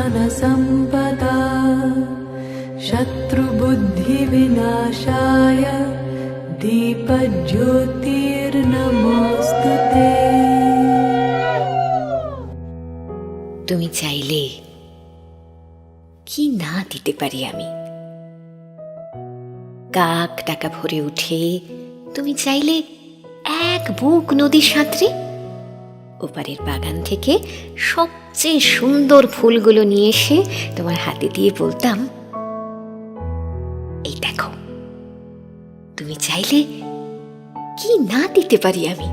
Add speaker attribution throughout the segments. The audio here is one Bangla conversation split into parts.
Speaker 1: सम्पदा शत्रुबुद्धिविनाशाय दीपज्योतिर्नमोस्तुते।
Speaker 2: তুমি চাইলে কি না দিতে পারি আমি। কাক টাকা ভরে উঠে তুমি চাইলে এক বুক নদী সাঁতরে ওপারের বাগান থেকে সবচেয়ে সুন্দর ফুলগুলো নিয়ে এসে তোমার হাতে দিয়ে বলতাম, এই দেখো। তুমি চাইলে কি না দিতে পারি আমি।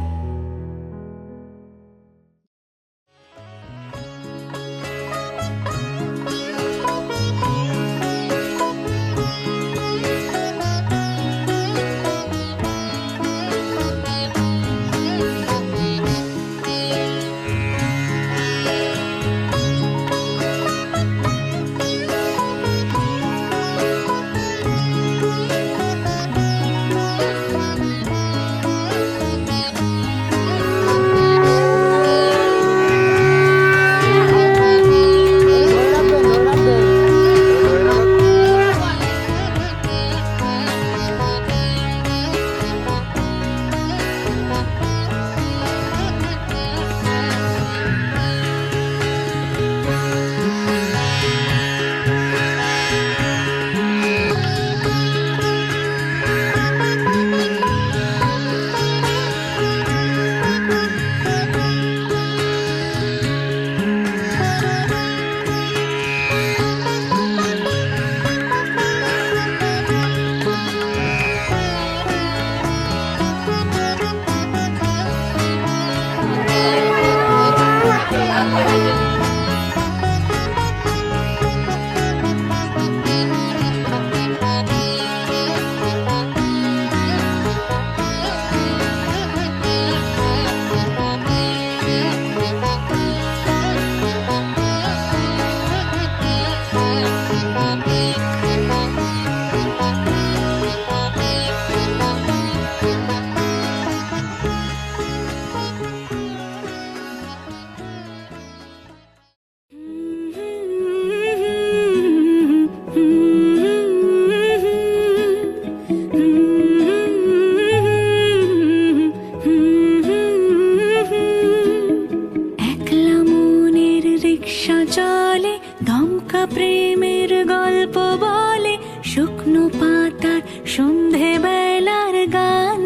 Speaker 1: প্রেমের গল্প বলে শুকনো পাতার সন্ধে বেলার গান।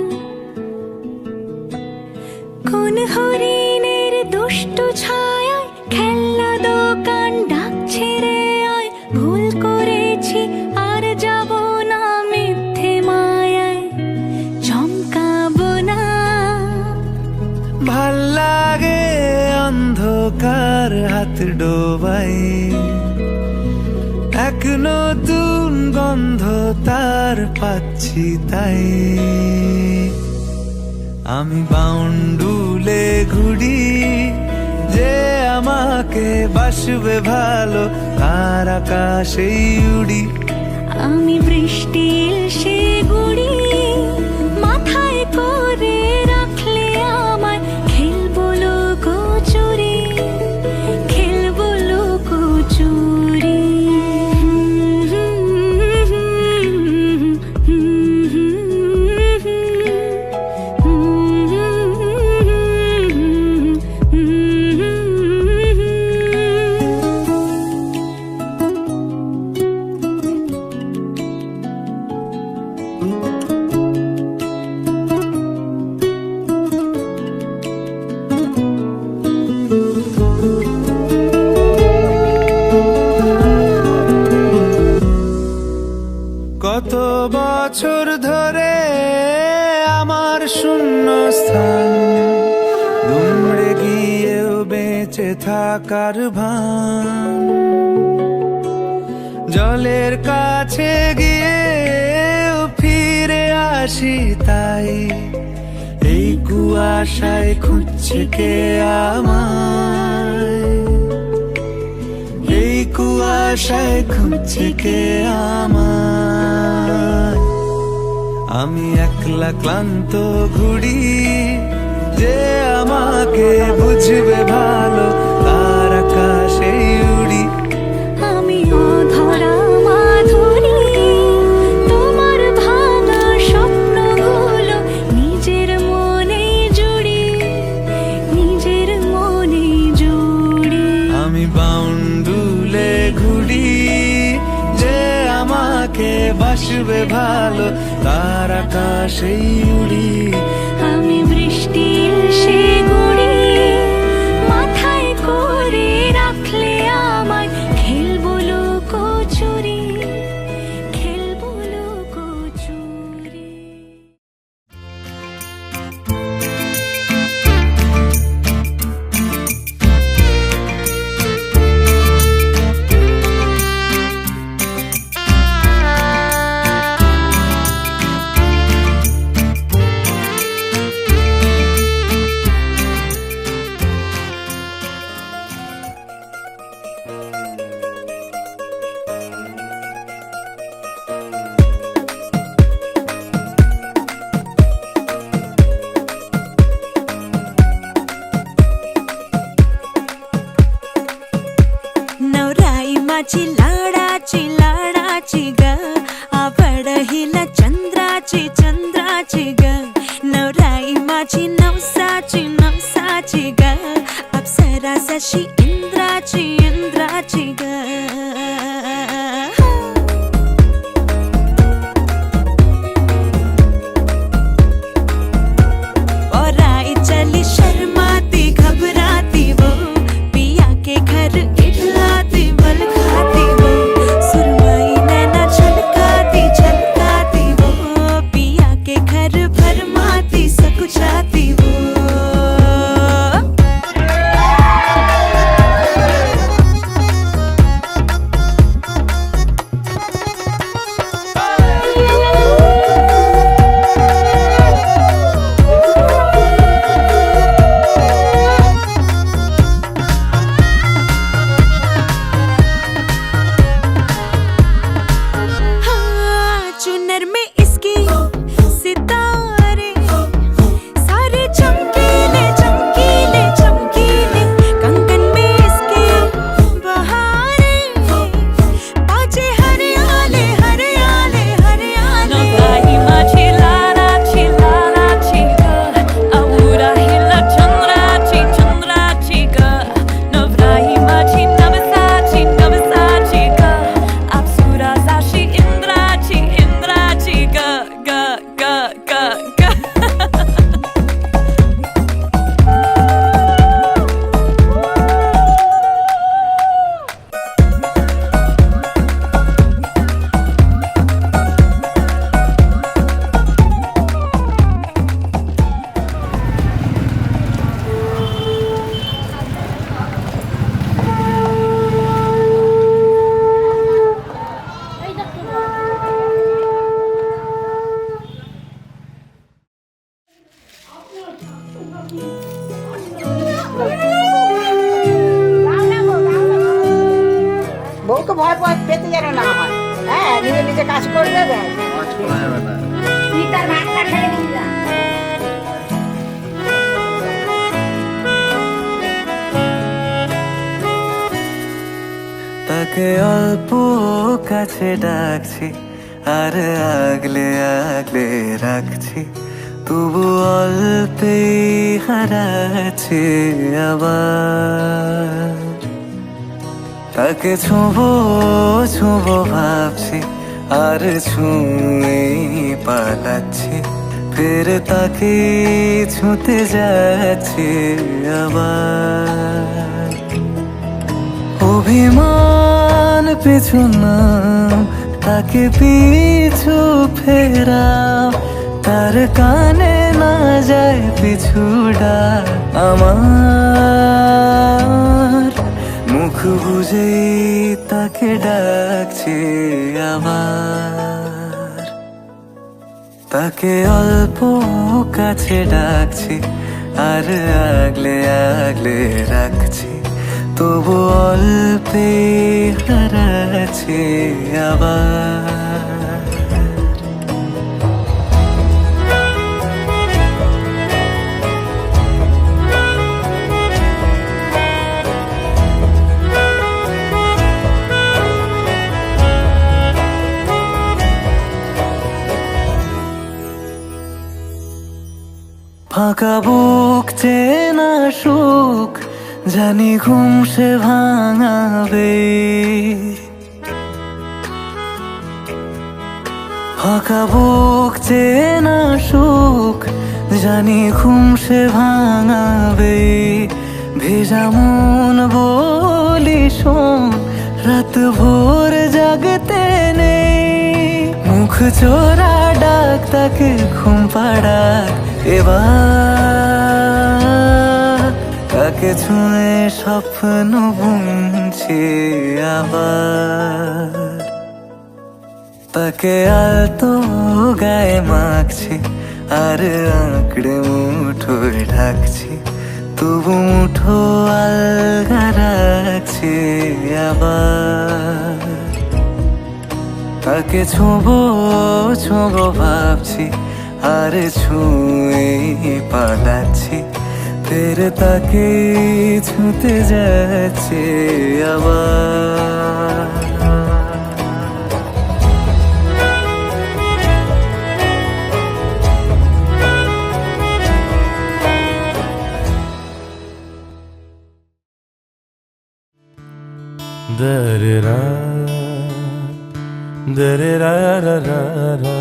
Speaker 1: কোন হরিণের দুষ্ট ছায়ায় খেলনা দোকান ডাকছে রে আয়, ভুল করেছি আর যাব না মিথ্যে মায়ায় চমকাবো না।
Speaker 3: ভাল লাগে অন্ধকার হাত ডোবাই, এক নতুন গন্ধ তার পাচ্ছি তাই। আমি বাউন্ডুলে ঘুরি, যে আমাকে বাসবে ভালো তার আকাশেই উড়ি।
Speaker 1: আমি বৃষ্টির সে গুড়ি মাথায় করে রাখলে আমায় খেলবো লুকোচুরি, খেলবো লুকোচুরি।
Speaker 3: কত বছর ধরে আমার শূন্য স্থান, দুমড়ে গিয়েও বেঁচে থাকার ভান। জলের কাছে গিয়ে ফিরে আসি তাই, এই কুয়াশায় খুঁজছে কে আমায়, এই কুয়াশায় খুঁজছে কে আমায়। আমি একলা ক্লান্ত ঘুরি, যে আমাকে বুঝবে ভালো তার আকাশে উড়ি। আমি বাউন্ডুলে ঘুরি, যে আমাকে বাসবে ভালো তার আকাশেই উড়ি।
Speaker 1: আমি বৃষ্টির সে গুড়ি, মাথায় করে রাখলে আমায় খেলবো লুকোচুরি, খেলবো লুকোচুরি।
Speaker 4: नवराई माझी लाडाची ग, आवड हिला चंद्राची ग. नवराई माझी नवसाची ग, अप्सरा जशी इंद्राची ग. और आई चली शर्माती घबराती वो, पिया के घर इठलाती बल खाती वो. सुरमई नैना छलकाती वो, पिया के घर भरमाती सकुचाती वो. हाँ, चुनर में इसकी सितारे सारे चमकीले, कंगन में इसके बहारे, बाजे हरियाले. नवराई माझी लाडाची ग, आवड हिला चंद्राची ग. नवराई माझी नवसाची ग, अप्सरा जशी इंद्राची ग.
Speaker 5: বউকে ভয় ভয় পেতে যেন না হয়। হ্যাঁ, নিজে নিজে কাজ করবে। তুই তার ভাতটা খেয়ে নিয়ে যা।
Speaker 3: তাকে অল্প কাছে ডাকছি, আর আগলে রাখছি, তবু অল্পেই হারাচ্ছে আবার। তাকে ছোঁবো ভাবছি, আর ছুঁয়ে পালাচ্ছি, ফের তাকে ছুঁতে যাচ্ছে আবার। অভিমান পিছু নাম, তাকে পিছু ফেরাও, তার কানে না যায় পিছু ডাক আমার। মুখ বুঝেই তাকে ডাকছে আবার। তাকে অল্প কাছে ডাকছি, আর আগলে রাখছি, তবু অল্পে হারাচ্ছে আবার। ফাঁকা বুক চেনা সুখ জানি ঘুম সে ভাঙাবে, ফাঁকা বুক চেনা সুখ জানি ঘুম সে ভাঙাবে। ভেজা মন বলি শোন, রাত ভোর জাগতে নেই, মুখ চোরা ডাক তাকে ঘুম পাড়াক এবার। তাকে ছুঁয়ে স্বপ্ন বুনছি আবার, তাকে আলতো গায়ে মাখছি আর আঁকড়ে মুঠোয় ঢাকছি, তবু মুঠো আলগা রাখছি আবার। তাকে ছোঁবো ছোঁবো ভাবছি আর ছুঁয়ে পালাচ্ছি, ফের তাকে ছুঁতে যাচ্ছে আবার।
Speaker 6: Da-da-da, da-da-da-da-da-da,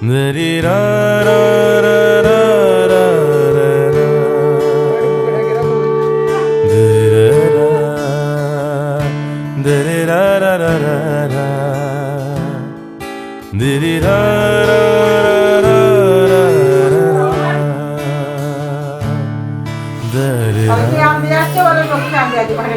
Speaker 6: da-da-da-da-da-da-da, da-da-da-da-da-da,
Speaker 5: কালকে আম দিয়ে আসছে, ওরা লোককে আম দিয়ে আসছে, মানে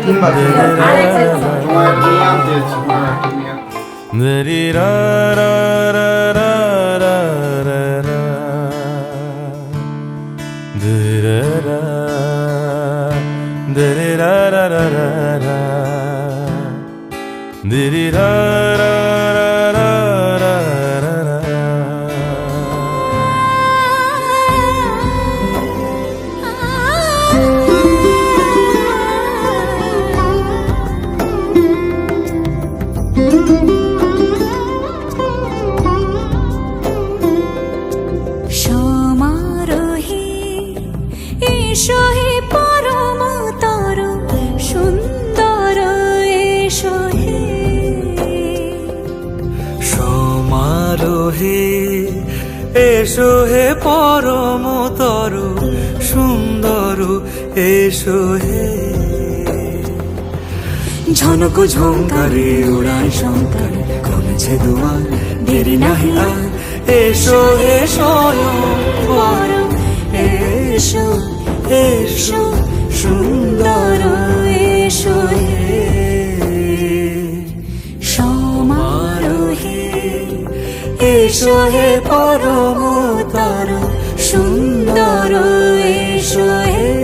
Speaker 1: সমারোহে এসো হে পরম তর সুন্দর এসো হে।
Speaker 3: সমারোহে এসো হে পরমতর সুন্দর এসো হে। ঝনক ঝঙ্কারে উড়ায় শঙ্কর, খুলেছে দুয়ার দেরি নাহি আর। এসো হে স্বয়ং পরম এসো এসো সুন্দর এসো হে।
Speaker 1: সমারোহে
Speaker 3: এসো হে পরমতর সুন্দর এসো হে।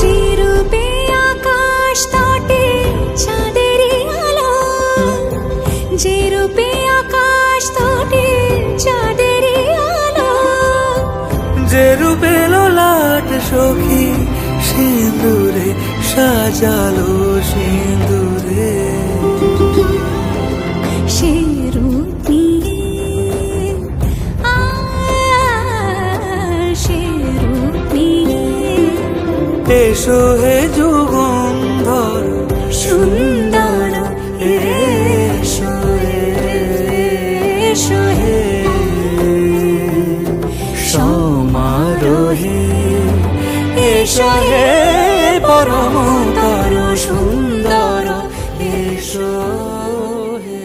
Speaker 1: যে রূপে আকাশ তটে চাঁদেরই আলো, যে রূপে আকাশ তটে চাঁদেরই আলো,
Speaker 3: যে রূপে লোলাট সখী সিঁদুরে সাজালো সিঁদুরে।
Speaker 1: সে রূপ নিয়ে সে রূপ নিয়ে
Speaker 3: এসো হে যুগন্ধর
Speaker 1: সুন্দর এসো এসো হে।
Speaker 3: সমারোহে এসো হে পরমতর সুন্দর এসো হে।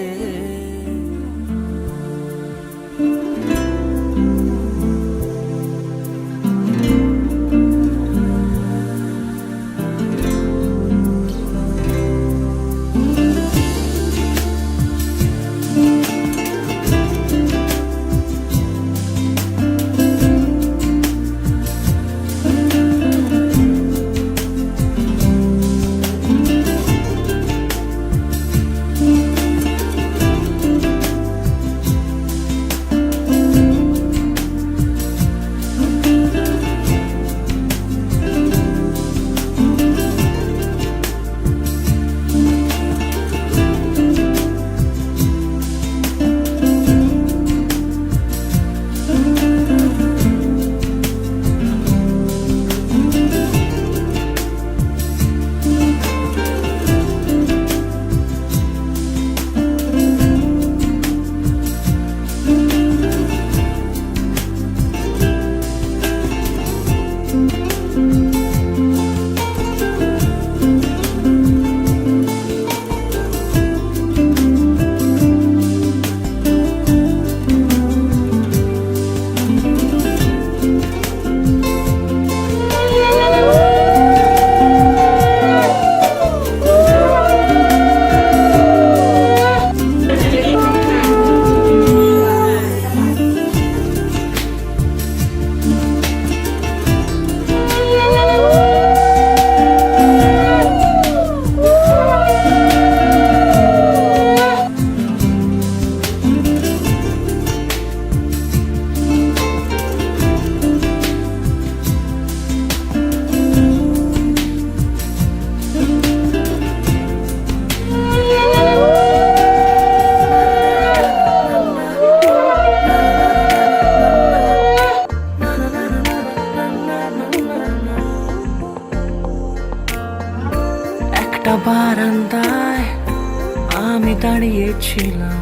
Speaker 7: দাঁড়িয়েছিলাম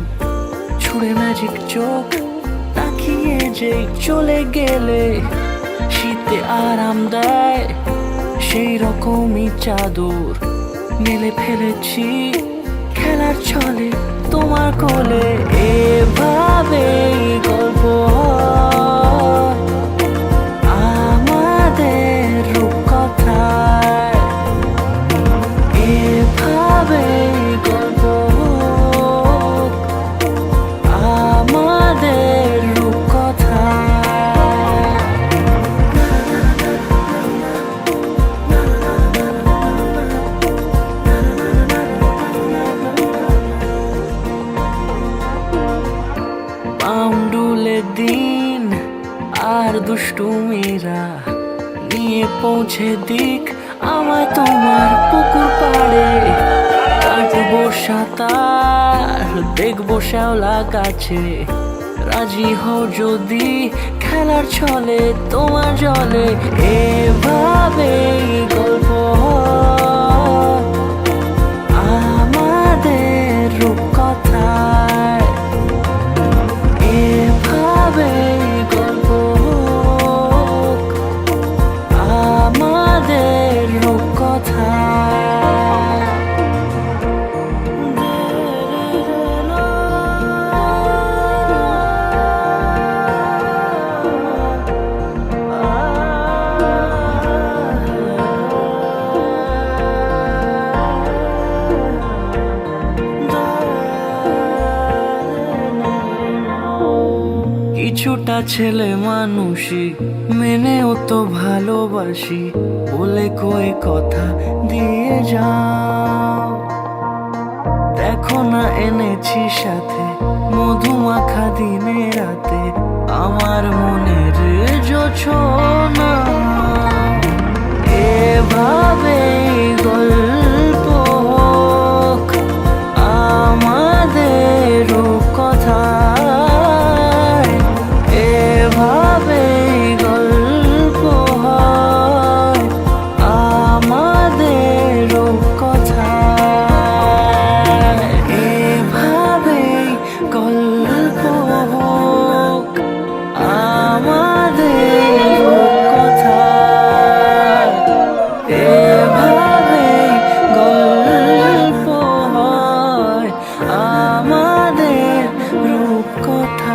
Speaker 7: ছুঁড়ে ম্যাজিক চোখ তাকিয়ে যেই চলে গেলে শীতে আরাম দেয় সেই রকমই চাদর মেলে ফেলেছি খেলার ছলে তোমার কোলে। এভাবে গল্প হয় আমাদের রূপকথায়, এভাবে গল্প হোক আমাদের রূপকথায়। পাউন্ডুলে দিন আর দুষ্টুমিরা নিয়ে পৌঁছে দিক আমায় তোমার পুকুর পাড়ে। কাটবো সাঁতার দেখবো শ্যাওলা গাছে, রাজি হও যদি খেলার ছলে তোমার জলে। এভাবেই গল্প হয় আমাদের রূপকথায়, এভাবেই গল্প হোক আমাদের রূপকথায়। কিছুটা ছেলে মানুষই মেনেও তো ভালোবাসি, বলে কয়ে কথা দিয়ে যাও। দেখো না এনেছি সাথে মধুমাখা দিনে রাতে আমার মনের জোছনা। এভাবেই গল্প হোক আমাদের রূপকথায়, এভাবেই গল্প হয় আমাদের রূপকথায়, এভাবেই গল্প হোক আমাদের রূপকথায়, এভাবেই গল্প হয় আমাদের রূপকথায়।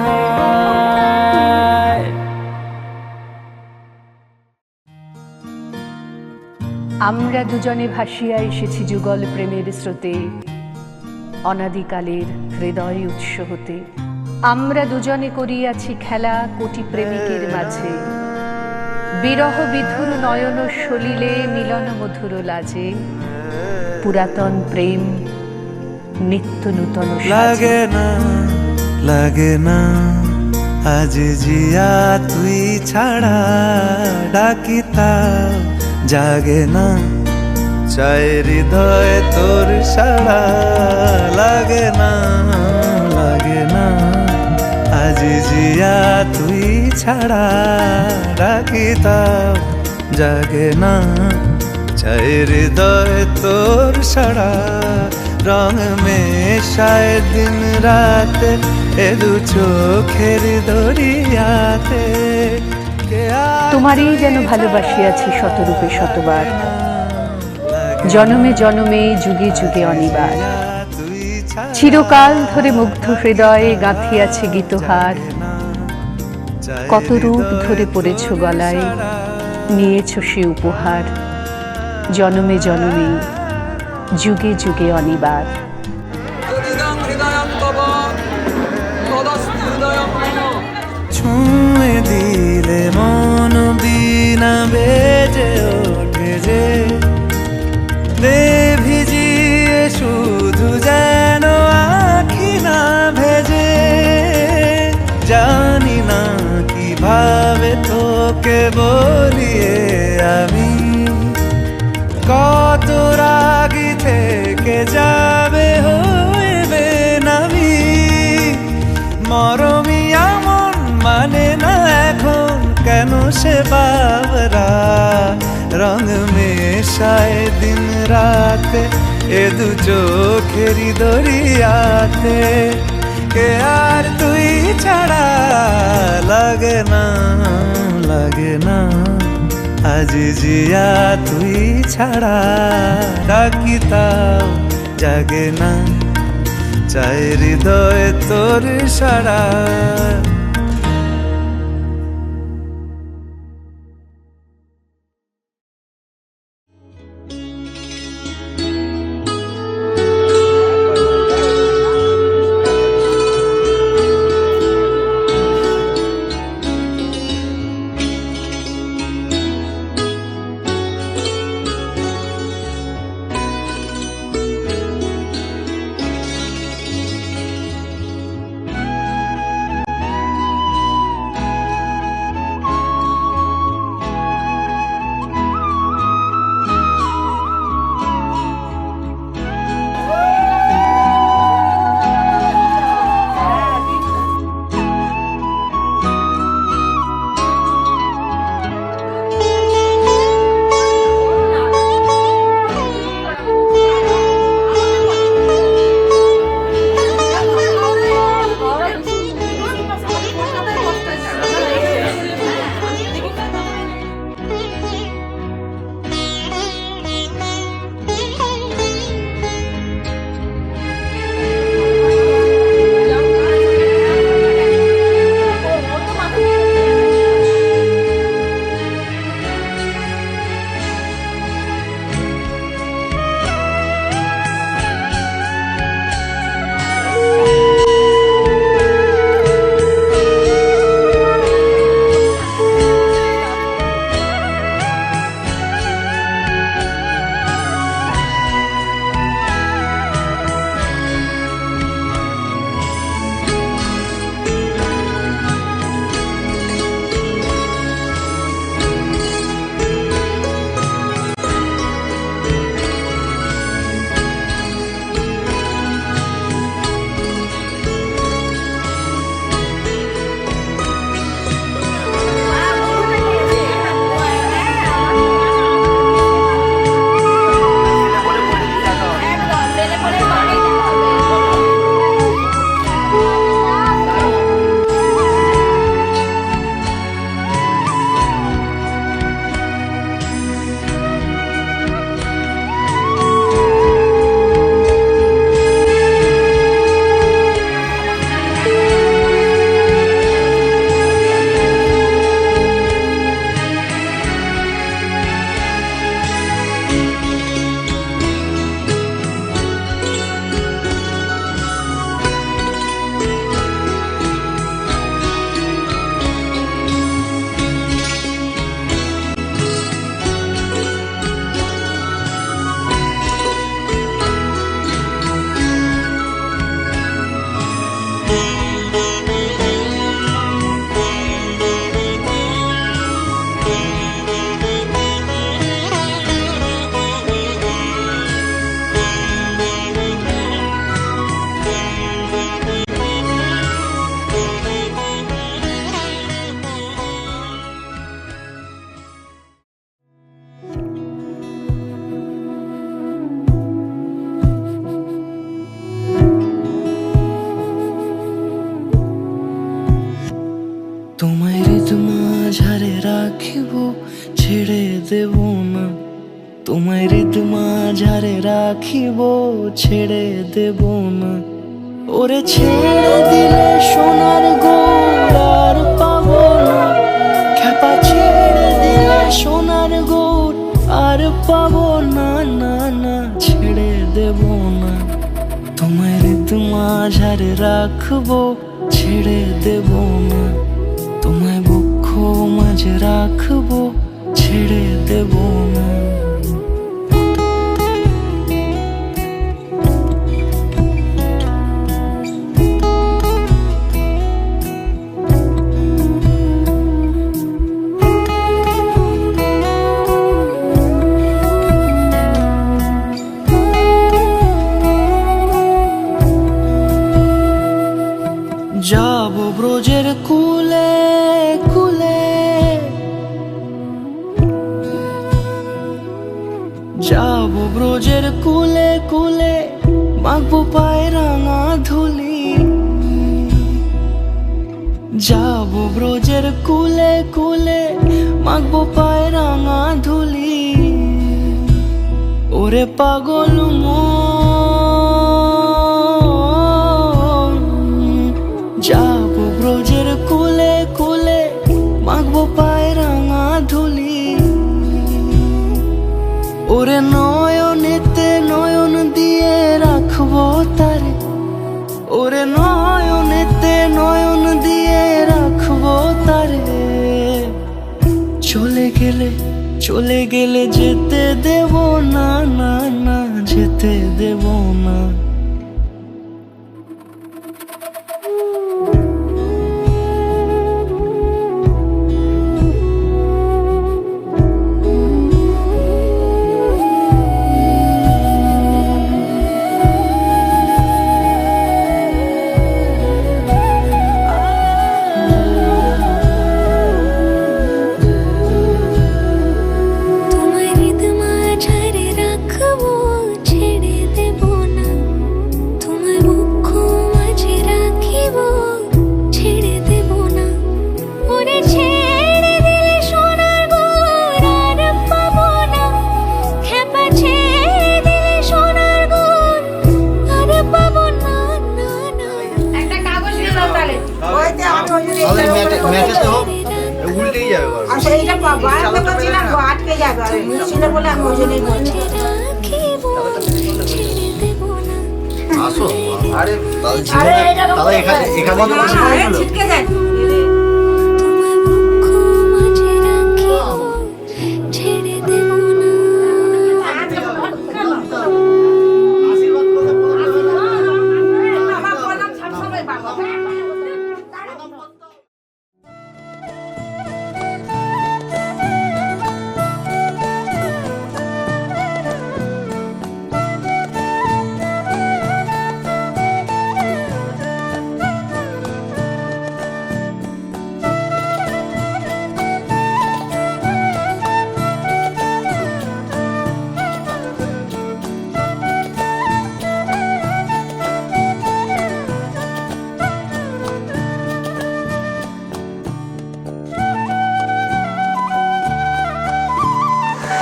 Speaker 8: আমরা দুজনে ভাসিয়া এসেছি যুগল প্রেমের স্রোতে, অনাদিকালের হৃদয় উৎস হতে। আমরা দুজনে করিয়াছি খেলা কোটি প্রেমিকের মাঝে, বিরহ বিধুর নয়ন সলিলে মিলন মধুর লাজে। পুরাতন প্রেম নিত্য নূতন সাজে।
Speaker 3: লাগে না আজ জিয়া তুই ছাড়া, ডাকিতা জাগে না চাই হৃদয় তোর সারা। লাগে না আজ জিয়া তুই ছাড়া, ডাকিতা জাগে না চাই হৃদয় তোর সারা। রং মেশায় দিন রাত এ দু চোখের দরিয়াতে।
Speaker 8: তোমারই যেন ভালোবাসিয়াছি শতরূপে শতবার, জনমে জনমে যুগে যুগে অনিবার। চিরকাল ধরে মুগ্ধ হৃদয়ে গাঁথিয়াছে গীতহার, কত রূপ ধরে পড়েছ গলায় নিয়েছ সে উপহার। জনমে জনমে যুগে যুগে অনিবার।
Speaker 3: ছুঁয়ে দিলে মন বিনা বেজে ওঠে যে, দে ভিজিয়ে শুধু যেন আখি না ভেজে। জানি না কিভাবে তোকে বলিয়ে আমি, কত রাগি থেকে যাবে হইবে নামি। মরমি আমন মানে না এখন কেন সে বাবরা, রং মেশায় দিন রাতে এ দু চোখেরই দরিয়াতে, কে আর তুই ছাড়া লাগে না, লাগে না আজ জিয়া তুই ছাড়া, ডাকি তাও জাগে না, চাই হৃদয় তোর সারা।
Speaker 7: রাখিব ছেড়ে দেব না, তোমায় হৃদ মাঝারে রাখিব ছেড়ে দেব না। ওরে ছেড়ে দিলে সোনার গৌর আর পাবো না, খেপা ছেড়ে দিলে সোনার গৌর আর পাবো না, না না ছেড়ে দেব না। তোমায় হৃদ মাঝারে রাখবো ছেড়ে দেব না, তোমায় বক্ষ মাঝে রাখবো ছেড়ে দেব না। যাব ব্রজের কুলে কুলে, মাখবো পায়ে রাঙা ধুলি, যাবো ব্রজের কুলে কুলে, মাখবো পায়ে রাঙা ধুলি। ওরে পাগল মন, যাবো ব্রজের কুলে কুলে, মাখবো পায়ে রাঙা ধুলি। ওরে নয়নেতে নয়ন দিয়ে রাখবো তারে, ওরে নয়নেতে নয়ন দিয়ে রাখবো তারে। চলে গেলে যেতে দেব না, না না যেতে দেব না।
Speaker 1: তোমায় হৃদমা ঝাড়ে রাখবো, ছেড়ে দেব না। তোমায় মুখ মাঝে রাখিব, ছেড়ে দেব না। ওরে ছেড়ে দিলে সোনার গুণ আর পাবো না। খেপা ছেড়ে দিলে সোনার গুণ আর পাবো না, না না।
Speaker 5: ওইতে আমি ওই জন্য এইটার উপরে বসে
Speaker 3: উল্টেই যাবে বারবার।
Speaker 5: আর সেইটা বাড়াতে পারছি না, আটকে যাবে। আর ছিল বলে আমি ওই জন্যই বলছি।
Speaker 1: রাখিব, ছেড়ে দেব না।
Speaker 3: আসো আরে
Speaker 5: আরে এইটা
Speaker 3: দাদা এখানে
Speaker 5: আরে ছিটকে যায়।
Speaker 1: তোমায় মুখ মাঝে রাখিব, ছেড়ে দেব না।
Speaker 5: আমার বললাম সবসময় বাবা।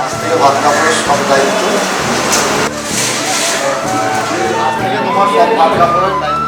Speaker 9: আজ থেকে ভাত কাপড়ের সব দায়িত্ব, আজ থেকে তোমার সব ভাত কাপড়ের দায়িত্ব।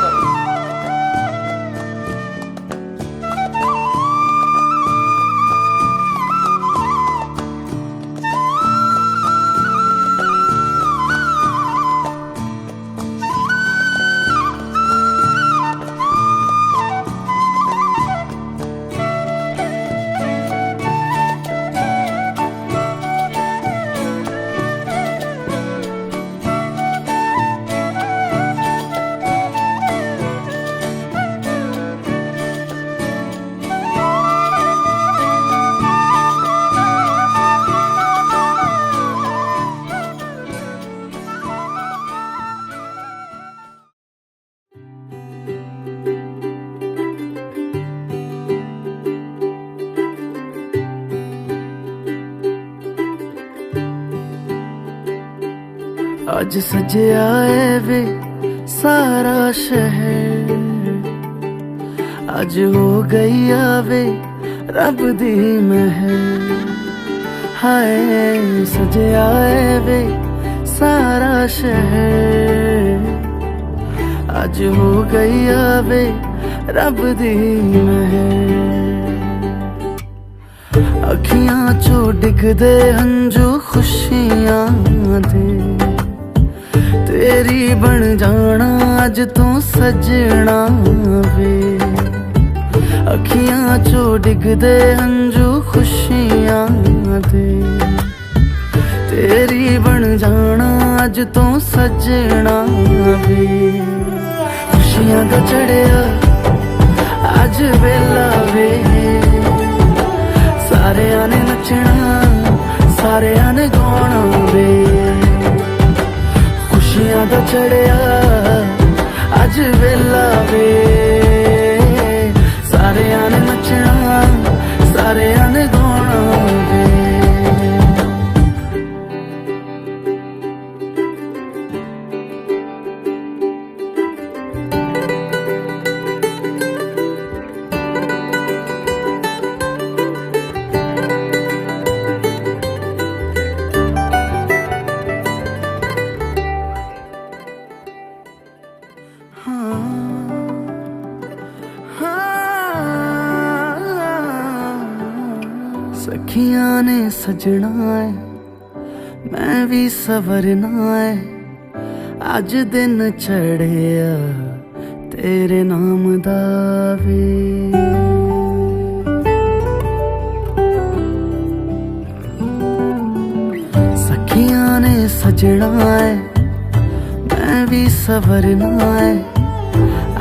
Speaker 7: आज सजया है वे सारा शहर, आज हो गई आवे रब दी महर। हाय सजया है वे सारा शहर, आज हो गई आवे रब दी महर। अखियां चो डिगदे हंजू खुशियां दे, तेरी बन जाना अज तू सजना वे। अखियां चो डिगदे हंजू खुशियां दे, तेरी बन जाना अज तू सजना वे। खुशियां दा चढ़िया अज वेला वे, सारेयां ने नचना सारेयां ने गाना वे। खुशियां दा चढ़िया अज वेला वे, सारेयां ने नचना सारेयां ने गाना वे। सखियां ने सजना है मैं भी सवरना है अज दिन चढ़िया तेरे नाम दा वे सखियां ने सजना है मैं भी सवरना है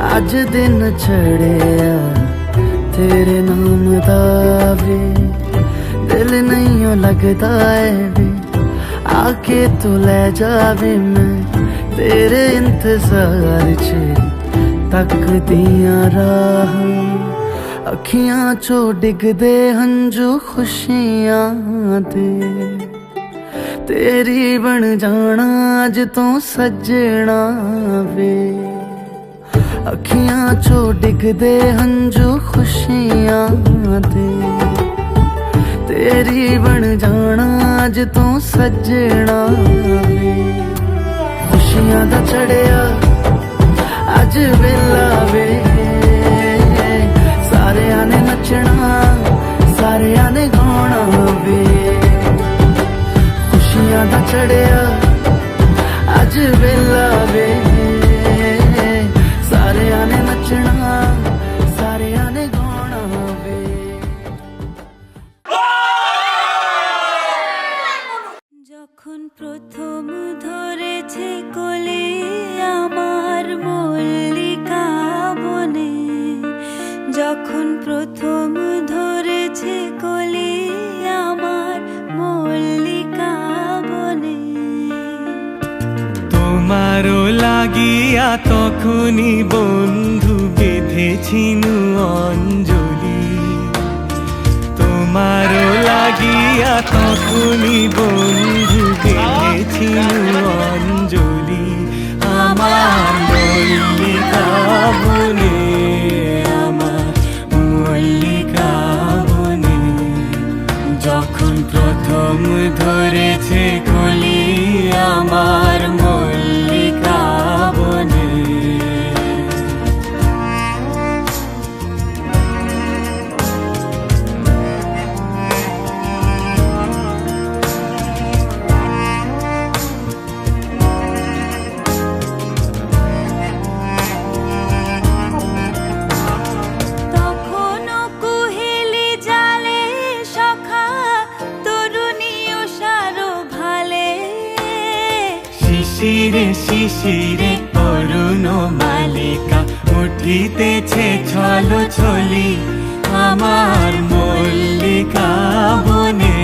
Speaker 7: अज दिन चढ़िया तेरे नाम दा वे दिल नहीं लगता है वे आके तू ले जावे मैं तेरे इंतजार च तक दिया राह अखियां चो डिगदे हंजू खुशियां दे तेरी बन जाना अज तो सजना वे अखियां चो डिगदे हंजू खुशियां दे तेरी बन जाना अज तो सजना वे खुशियां दा चढ़िया अज वेला वे सारियां ने नचना सारियां ने गाना वे खुशियां दा चढ़िया अज वेला वे सारियां ने नचना सारियां ने गाना वे
Speaker 4: যখন প্রথম ধরেছে কোলে আমার মল্লিকা বনে যখন প্রথম ধরেছে কোলে আমার মল্লিকা বনে
Speaker 3: তোমারও লাগিয়া তখনই বন্ধু বেঁধেছিনু অঞ্জলি তোমারও লাগিয়া তখনই বন্ধু বেঁধেছিনু অঞ্জলি আমার মল্লিকা বনে আমার মল্লিকা বনে যখন প্রথম ধরেছে কলি আমার মল্লিকা বনে
Speaker 4: তখনও কুহেলি জালে সখা তরুণীও সারো ভালে
Speaker 3: শিশিরে শিশিরে অরুণ মালিকা উঠিতেছে ছলো ছলি আমার মল্লিকা বনে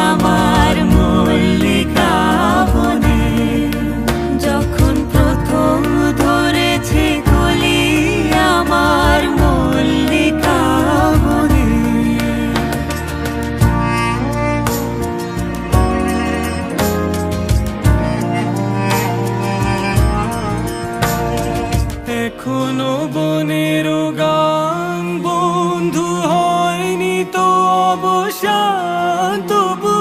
Speaker 3: আমার মল্লিকা বনে
Speaker 4: যখন প্রথম ধরেছে কলি আমার মল্লিকা বনে
Speaker 3: এখনো বনের গান বন্ধু হয়নি তো অবসান তবু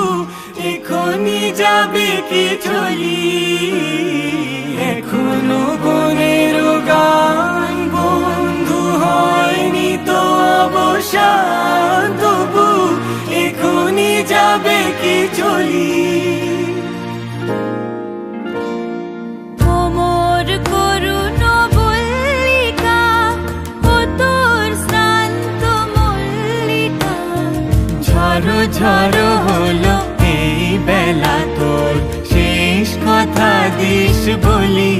Speaker 3: এখনই যাবে কি চলি এখনো বনের গান বন্ধু হয়নি তো অবসান তবু এখনই যাবে কি চলি
Speaker 4: কোমর করুণ বল্লিকা ও তোর শ্রান্ত মল্লিকা
Speaker 3: ঝড়ো ঝড়ো হলো এই বেলা তোর শেষ কথা দিস বলি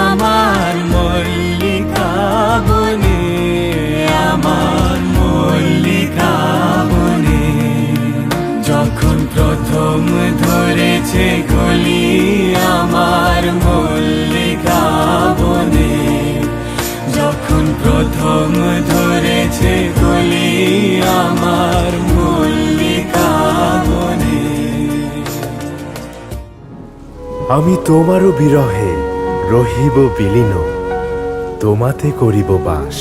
Speaker 3: আমার মল্লিকা বনে আমার মল্লিকা বনে যখন প্রথম ধরেছে গলি আমার মল্লিকা বনে যখন প্রথম ধরেছে গলি আমার মল্লিকা বনে
Speaker 6: আমি তোমারও বিরহে রহিব বিলীন তোমাতে করিব বাস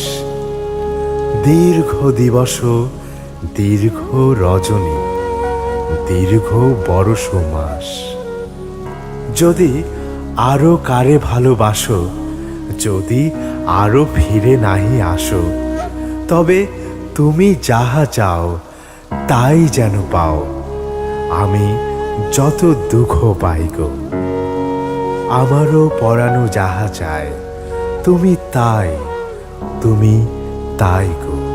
Speaker 6: দীর্ঘ দিবস দীর্ঘ রজনী দীর্ঘ বরষ মাস যদি আরো কারে ভালোবাসো যদি আরো ফিরে নাহি আসো, তবে তুমি যাহা চাও তাই যেন পাও, আমি যত দুঃখ পাই গো। আমারও পরানো যাহা চায়, তুমি তাই, তুমি তাই গো।